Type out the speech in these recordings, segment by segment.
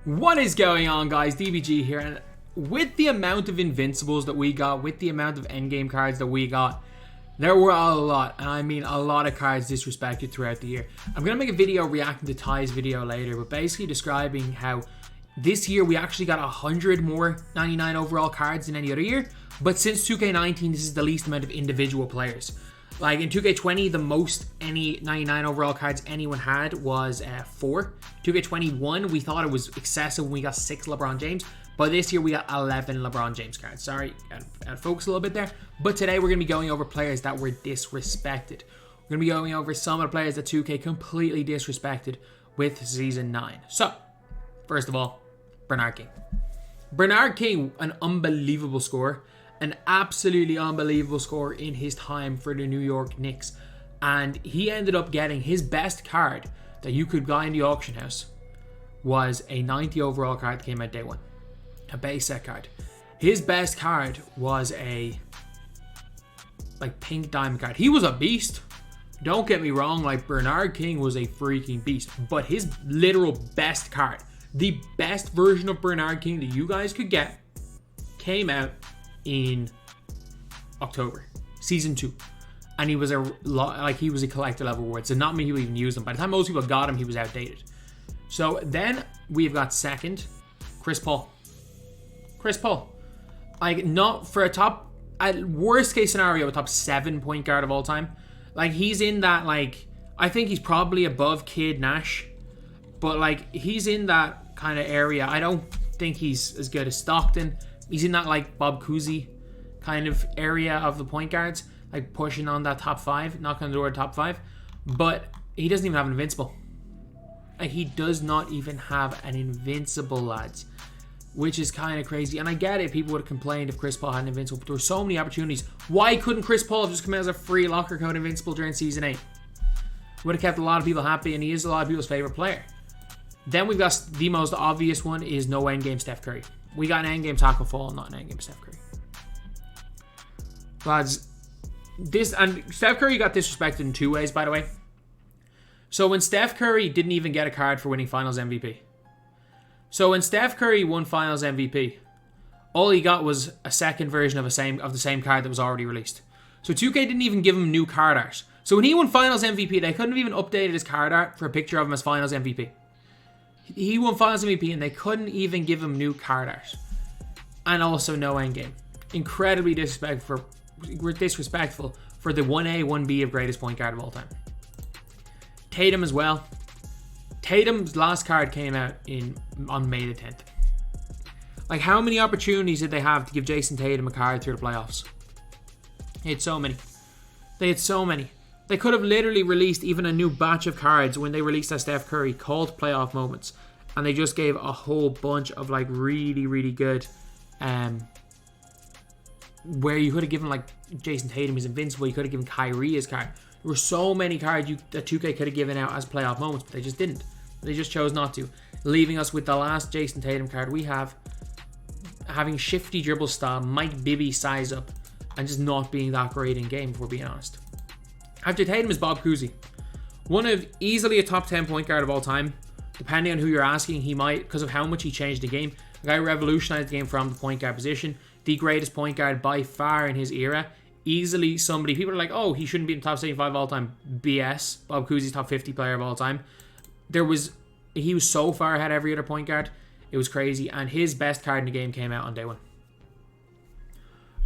What is going on, guys? DBG here, and with the amount of invincibles that we got, with the amount of endgame cards that we got, there were a lot, and I mean a lot of cards disrespected throughout the year. I'm going to make a video reacting to Ty's video later, but basically describing how this year we actually got 100 more 99 overall cards than any other year, but since 2k19 this is the least amount of individual players. Like in 2k20, the most any 99 overall cards anyone had was 4. 2k21, we thought it was excessive when we got 6 LeBron James. But this year we got 11 LeBron James cards. Sorry, I focus a little bit there. But today we're going to be going over players that were disrespected. We're going to be going over some of the players that 2k completely disrespected with Season 9. So, first of all, Bernardi. Bernardi, an unbelievable scorer. An absolutely unbelievable score in his time for the New York Knicks. And he ended up getting his best card that you could buy in the auction house was a 90 overall card that came out day one. A base set card. His best card was a pink diamond card. He was a beast. Don't get me wrong, Bernard King was a freaking beast. But his literal best card, the best version of Bernard King that you guys could get, came out in October, Season 2. And he was he was a collector level award, so not many people even used him. By the time most people got him, he was outdated. So then we've got second, Chris Paul. Not for a top, at worst case scenario, a top 7 point guard of all time. He's in that, I think he's probably above Kid Nash, but he's in that kind of area. I don't think he's as good as Stockton. He's in that Bob Cousy kind of area of the point guards, pushing on that top 5, knocking on the door of top 5. But he doesn't even have an invincible. He does not even have an invincible, lads, which is kind of crazy. And I get it, people would have complained if Chris Paul had an invincible, but there were so many opportunities. Why couldn't Chris Paul have just come out as a free locker code invincible during Season 8? Would have kept a lot of people happy, and he is a lot of people's favorite player. Then we've got the most obvious one is no endgame Steph Curry. We got an endgame Taco Fall, not an endgame Steph Curry. Lads, Steph Curry got disrespected in 2 ways, by the way. So when Steph Curry didn't even get a card for winning Finals MVP. So when Steph Curry won Finals MVP, all he got was a second version of the same card that was already released. So 2K didn't even give him new card art. So when he won Finals MVP, they couldn't have even updated his card art for a picture of him as Finals MVP. He won Finals MVP and they couldn't even give him new card art. And also no endgame. Incredibly disrespectful for the 1A, 1B of greatest point guard of all time. Tatum as well. Tatum's last card came out on May the 10th. How many opportunities did they have to give Jason Tatum a card through the playoffs? They had so many. They could have literally released even a new batch of cards when they released that Steph Curry called playoff moments. And they just gave a whole bunch of really, really good where you could have given Jason Tatum is invincible, you could have given Kyrie his card. There were so many cards that 2K could have given out as playoff moments, but they just didn't. They just chose not to, leaving us with the last Jason Tatum card we have having shifty dribble style, Mike Bibby size up, and just not being that great in game, if we're being honest. After Tatum is Bob Cousy. One of easily a top 10 point guard of all time. Depending on who you're asking, he might, because of how much he changed the game. The guy revolutionized the game from the point guard position. The greatest point guard by far in his era. Easily somebody, people are like, oh, he shouldn't be in the top 75 of all time. BS. Bob Cousy's top 50 player of all time. He was so far ahead of every other point guard. It was crazy. And his best card in the game came out on day one.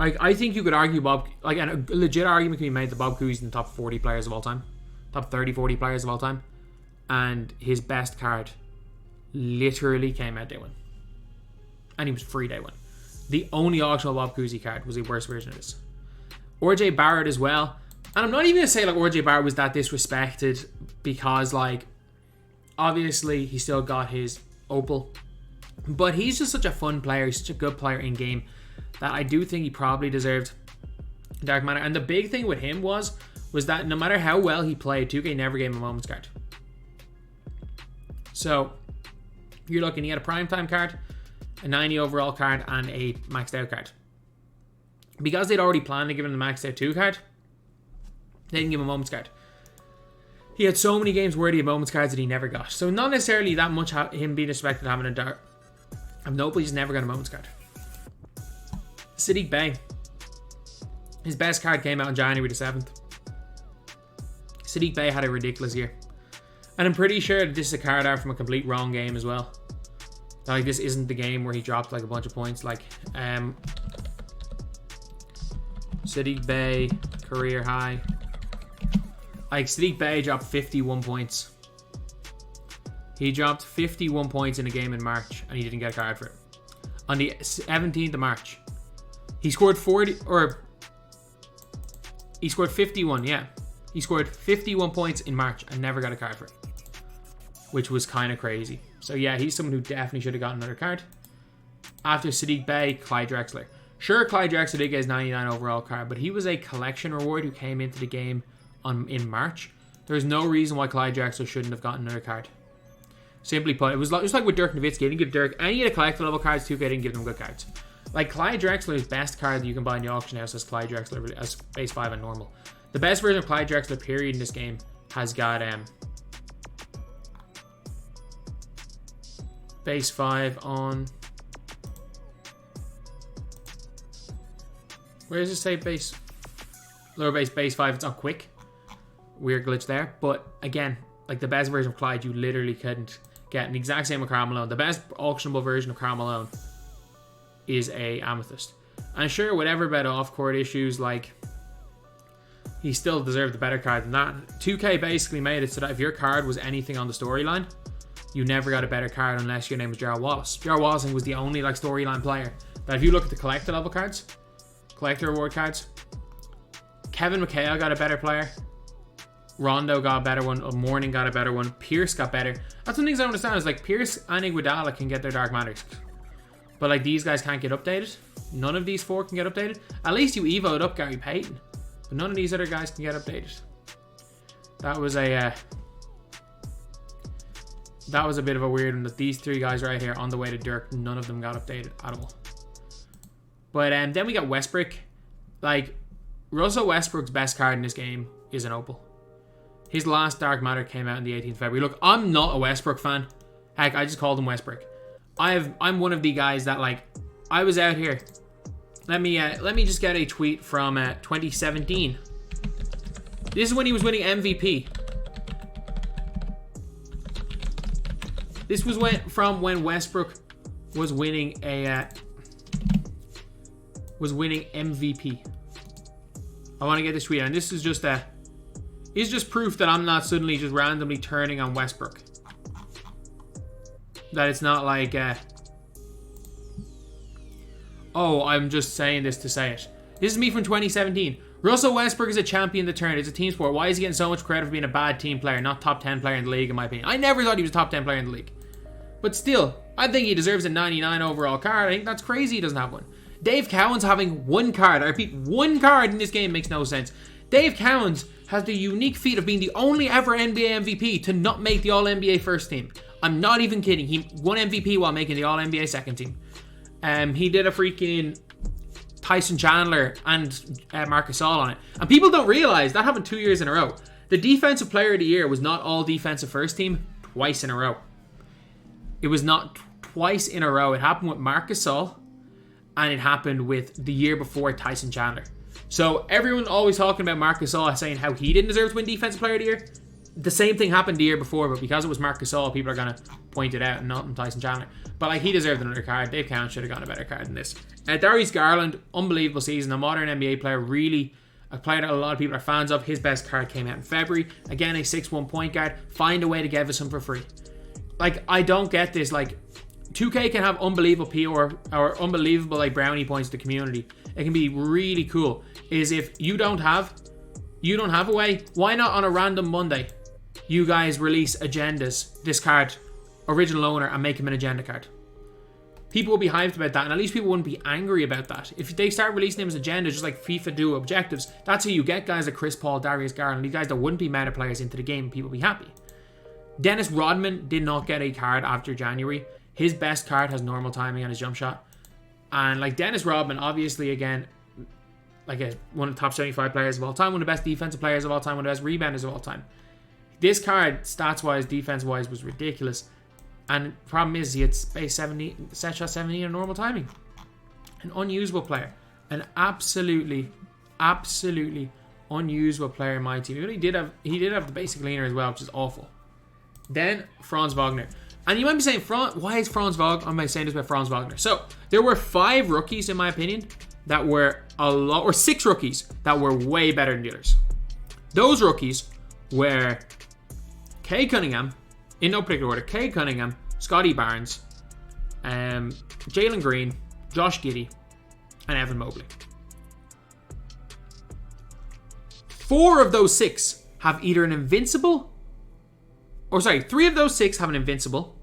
I think you could argue and a legit argument can be made that Bob Cousy's in the top 40 players of all time. Top 30, 40 players of all time. And his best card literally came out day one. And he was free day one. The only auctionable Bob Cousy card was a worse version of this. RJ Barrett as well. And I'm not even going to say RJ Barrett was that disrespected because obviously he still got his opal. But he's just such a fun player. He's such a good player in game that I do think he probably deserved Dark Matter. And the big thing with him was that no matter how well he played, 2K never gave him a moments card. So you're looking, he had a primetime card, a 90 overall card, and a maxed out card. Because they'd already planned to give him the maxed out 2 card, they didn't give him a moments card. he had so many games worthy of moments cards that he never got. So not necessarily that much him being expected having a dart. I've noticed he's never got a moments card. Sadiq Bey. His best card came out on January the 7th. Sadiq Bey had a ridiculous year. And I'm pretty sure that this is a card art from a complete wrong game as well. Like, this isn't the game where he dropped like a bunch of points. Like, Sadiq Bey, career high. Like, Sadiq Bey dropped 51 points. He dropped 51 points in a game in March, and he didn't get a card for it. On the 17th of March, he scored 51, yeah. He scored 51 points in March and never got a card for it, which was kind of crazy. So yeah, he's someone who definitely should have gotten another card. After Sadiq Bey, Clyde Drexler. Sure, Clyde Drexler did get his 99 overall card, but he was a collection reward who came into the game in March. There's no reason why Clyde Drexler shouldn't have gotten another card. Simply put, it was just like with Dirk Nowitzki. They didn't give Dirk any of the collector level cards. 2K didn't give them good cards. Like, Clyde Drexler's best card that you can buy in the auction house as Clyde Drexler as base 5 and normal. The best version of Clyde Drexler period in this game has got base 5 on... Where does it say base? Lower base 5, it's on quick. Weird glitch there. But again, like, the best version of Clyde you literally couldn't get. And the exact same with Karl Malone. The best auctionable version of Karl Malone is a Amethyst. And sure, whatever about off-court issues, like, he still deserved a better card than that. 2K basically made it so that if your card was anything on the storyline, you never got a better card unless your name was Gerald Wallace. Gerald Wallace was the only like storyline player that, if you look at the collector level cards, collector reward cards, Kevin McHale got a better player, Rondo got a better one, Morning got a better one, Pierce got better. That's one of the things I don't understand is, like, Pierce and Iguodala can get their Dark Matters, but like, these guys can't get updated. None of these four can get updated. At least you evoed up Gary Payton, but none of these other guys can get updated. That was a bit of a weird one, that these three guys right here on the way to Dirk, none of them got updated at all. But then we got Westbrook. Like, Russell Westbrook's best card in this game is an Opal. His last Dark Matter came out on the 18th of February. Look, I'm not a Westbrook fan. Heck, I just called him Westbrook. I'm one of the guys that, like, I was out here. Let me just get a tweet from 2017. This is when he was winning MVP. This was when Westbrook was winning MVP. I want to get this tweet, and this is just proof that I'm not suddenly just randomly turning on Westbrook. That it's not like oh, I'm just saying this to say it. This is me from 2017. Russell Westbrook is a champion of the turn. It's a team sport. Why is he getting so much credit for being a bad team player, not top 10 player in the league, in my opinion? I never thought he was a top 10 player in the league. But still, I think he deserves a 99 overall card. I think that's crazy he doesn't have one. Dave Cowens having one card. I repeat, one card in this game makes no sense. Dave Cowens has the unique feat of being the only ever NBA MVP to not make the All-NBA first team. I'm not even kidding. He won MVP while making the All-NBA second team. He did a freaking Tyson Chandler and Marcus Gasol on it. And people don't realize that happened 2 years in a row. The Defensive Player of the Year was not all defensive first team twice in a row. It was not twice in a row. It happened with Marcus Gasol, and it happened with the year before Tyson Chandler. So everyone always talking about Marcus Gasol saying how he didn't deserve to win Defensive Player of the Year. The same thing happened the year before, but because it was Marcus Gasol, people are going to point it out and not Tyson Chandler. But like, he deserved another card. Dave Cowens should have gotten a better card than this. Darius Garland, unbelievable season. A modern NBA player, really a player that a lot of people are fans of. His best card came out in February. Again, a 6'1" point guard. Find a way to give us him for free. Like, I don't get this. Like, 2K can have unbelievable PR or unbelievable like brownie points to the community. It can be really cool. Is if you don't have a way, why not on a random Monday you guys release agendas, this card, original owner, and make him an agenda card? People will be hyped about that, and at least people wouldn't be angry about that. If they start releasing him as agendas, just like FIFA do objectives, that's how you get guys like Chris Paul, Darius Garland, these guys that wouldn't be meta players into the game. People will be happy. Dennis Rodman did not get a card after January. His best card has normal timing on his jump shot. And like, Dennis Rodman, obviously, again, like one of the top 75 players of all time, one of the best defensive players of all time, one of the best rebounders of all time. This card, stats-wise, defense-wise, was ridiculous. And the problem is, he had space 70, set shot 70 and normal timing. An unusable player. An absolutely unusable player in my team. He did have the basic leaner as well, which is awful. Then Franz Wagner. And you might be saying, why is Franz Wagner? Am I saying this about Franz Wagner? So there were 5 rookies, in my opinion, that were or 6 rookies that were way better than the others. Those rookies were Kay Cunningham, in no particular order, Kay Cunningham, Scotty Barnes, Jalen Green, Josh Giddey, and Evan Mobley. 4 of those 6 have either an invincible, 3 of those 6 have an invincible,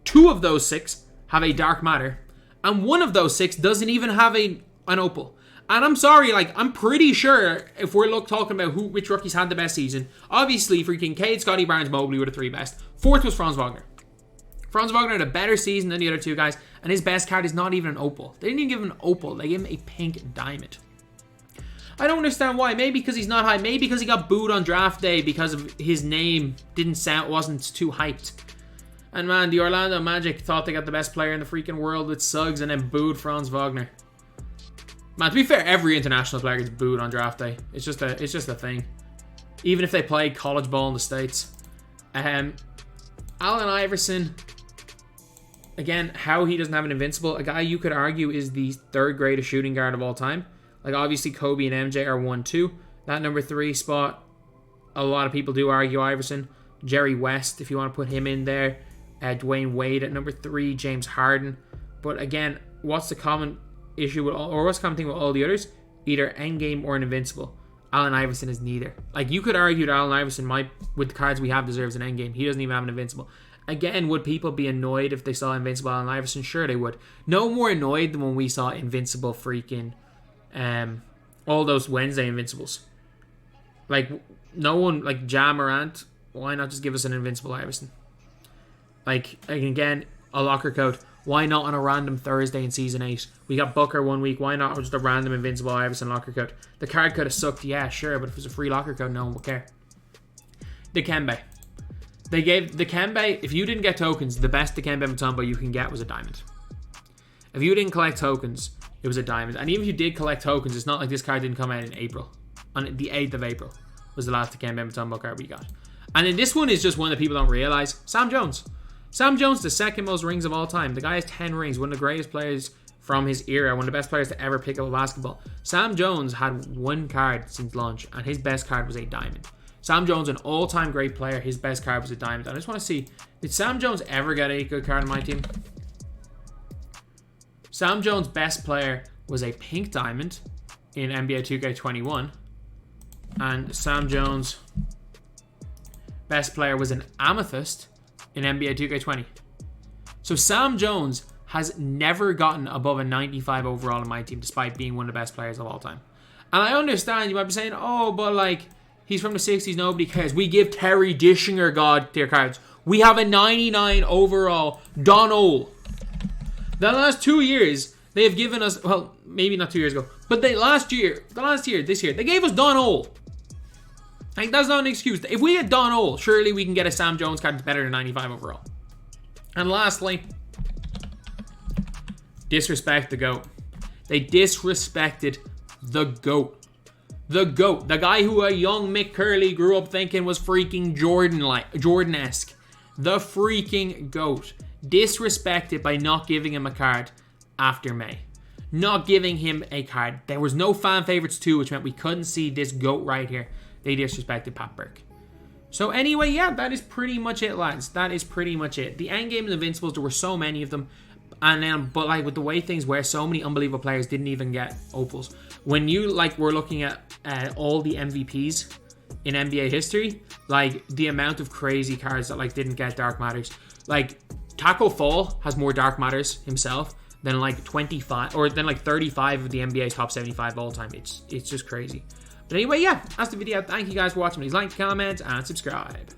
2 of those 6 have a dark matter, and 1 of those 6 doesn't even have an opal. And I'm sorry, I'm pretty sure if we're talking about which rookies had the best season, obviously freaking Cade, Scotty Barnes, Mobley were the 3 best. 4th was Franz Wagner. Franz Wagner had a better season than the other 2 guys, and his best card is not even an opal. They didn't even give him an opal. They gave him a pink diamond. I don't understand why. Maybe because he's not high. Maybe because he got booed on draft day because of his name wasn't too hyped. And man, the Orlando Magic thought they got the best player in the freaking world with Suggs and then booed Franz Wagner. Man, to be fair, every international player gets booed on draft day. It's just a thing. Even if they play college ball in the States. Allen Iverson, again, how he doesn't have an invincible. A guy you could argue is the 3rd greatest shooting guard of all time. Obviously, Kobe and MJ are 1-2. That number 3 spot, a lot of people do argue Iverson. Jerry West, if you want to put him in there. Dwayne Wade at number 3. James Harden. But again, what's the common issue with what's the common thing with all the others? Either endgame or an invincible. Allen Iverson is neither. You could argue that Allen Iverson with the cards we have, deserves an endgame. He doesn't even have an invincible. Again, would people be annoyed if they saw invincible Allen Iverson? Sure, they would. No more annoyed than when we saw invincible freaking all those Wednesday invincibles. No one, Ja Morant, why not just give us an invincible Iverson? Again, a locker code. Why not on a random Thursday in Season 8? We got Booker one week. Why not just a random invincible Iverson locker code? The card could have sucked, yeah, sure, but if it was a free locker code, no one would care. Dikembe. They gave Dikembe, if you didn't get tokens, the best Dikembe Mutombo you can get was a diamond. If you didn't collect tokens, it was a diamond. And even if you did collect tokens, it's not like this card didn't come out in April. On the 8th of April was the last Dikembe Mutombo card we got. And then this one is just one that people don't realize. Sam Jones. Sam Jones, the 2nd most rings of all time. The guy has 10 rings. One of the greatest players from his era. One of the best players to ever pick up a basketball. Sam Jones had 1 card since launch, and his best card was a diamond. Sam Jones, an all-time great player. His best card was a diamond. I just want to see, did Sam Jones ever get a good card in my team? Sam Jones' best player was a pink diamond in NBA 2k21. And Sam Jones' best player was an amethyst in NBA 2K20. So Sam Jones has never gotten above a 95 overall in my team, despite being one of the best players of all time. And I understand you might be saying, oh, but he's from the 60s, nobody cares. We give Terry Dishinger God tier cards. We have a 99 overall Don Ole. The last 2 years, they have given us, well, maybe not 2 years ago, but this year, they gave us Don Ole. That's not an excuse. If we had Don Ole, surely we can get a Sam Jones card that's better than 95 overall. And lastly, disrespect the GOAT. They disrespected the GOAT. The GOAT. The guy who a young Mick Curley grew up thinking was freaking Jordan-esque. The freaking GOAT. Disrespected by not giving him a card after May. Not giving him a card. There was no fan favorites too, which meant we couldn't see this GOAT right here. They disrespected Pat Burke. So anyway, yeah, that is pretty much it, lads. That is pretty much it. The endgame and Invincibles, there were so many of them. And then, but with the way things were, so many unbelievable players didn't even get opals. When you were looking at all the MVPs in NBA history, the amount of crazy cards that didn't get dark matters. Taco Fall has more dark matters himself than 25 or than 35 of the NBA's top 75 all time. It's just crazy. But anyway, yeah, that's the video. Thank you guys for watching. Please like, comment, and subscribe.